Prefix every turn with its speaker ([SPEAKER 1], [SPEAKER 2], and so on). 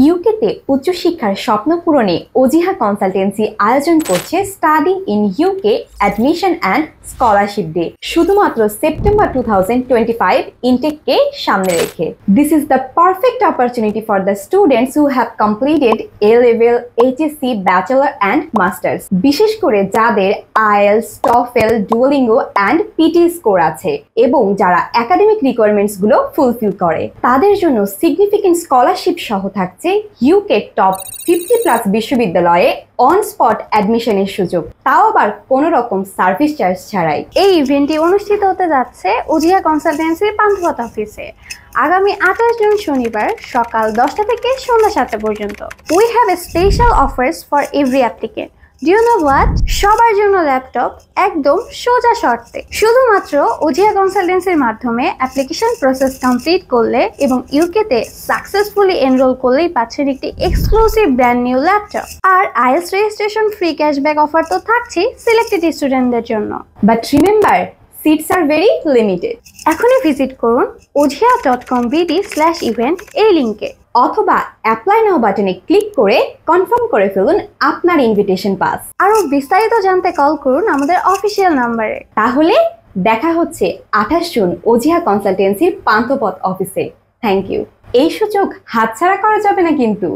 [SPEAKER 1] ইউকেতে উচ্চশিক্ষার স্বপ্ন পূরণে ওজিহা কনসালটেন্সি আয়োজন করছে study in UK admission and scholarship day শুধুমাত্র সেপ্টেম্বর 2025 ইনটেককে সামনে রেখে। This is the perfect opportunity for the students who have completed A level, HSC, bachelor and masters, বিশেষ করে যাদের IELTS, TOEFL, Duolingo and PT score আছে এবং যারা একাডেমিক রিকোয়ারমেন্টস গুলো ফুলফিল করে। তাদের জন্য সিগনিফিকেন্ট স্কলারশিপ সহ থাকছে ইউকে টপ 50+ বিশ্ববিদ্যালয়ে অন স্পট অ্যাডমিশনের সুযোগ, তাও আবার কোনো রকম সার্ভিস চার্জ ছাড়াই।
[SPEAKER 2] এই ইভেন্টটি অনুষ্ঠিত হতে যাচ্ছে ওজিহা কনসালটেন্সির পান্থপথ অফিসে আগামী 28 জুন শনিবার সকাল 10টা থেকে সন্ধ্যা 7টা পর্যন্ত। We have a special offers for every applicant. Do you know what? সবার জন্য ল্যাপটপ একদম সোজা শর্তে। শুধুমাত্র ওজিহা কনসালটেন্সির মাধ্যমে অ্যাপ্লিকেশন প্রসেস কমপ্লিট করলে এবং ইউকেতে সাকসেসফুলি এনরোল করলেই পাচ্ছেন একটি এক্সক্লুসিভ ব্র্যান্ড নিউ ল্যাপটপ। আর IELTS registration free cashback offer তো থাকছেই সিলেক্টেড স্টুডেন্টদের জন্য।
[SPEAKER 1] But remember, seats are very limited.
[SPEAKER 2] এখনই ভিজিট করুন ojia.com/event এই লিংকে,
[SPEAKER 1] অথবা অ্যাপ্লাই নাও বাটনে ক্লিক করে কনফার্ম করে ফেলুন আপনার ইনভিটেশন পাস।
[SPEAKER 2] আরো বিস্তারিত জানতে কল করুন আমাদের অফিসিয়াল নাম্বারে।
[SPEAKER 1] তাহলে দেখা হচ্ছে 28 জুন ওজিহা কনসালটেন্সির পান্থপথ অফিসে। Thank you. এই সুযোগ হাতছাড়া করা যাবে না কিন্তু।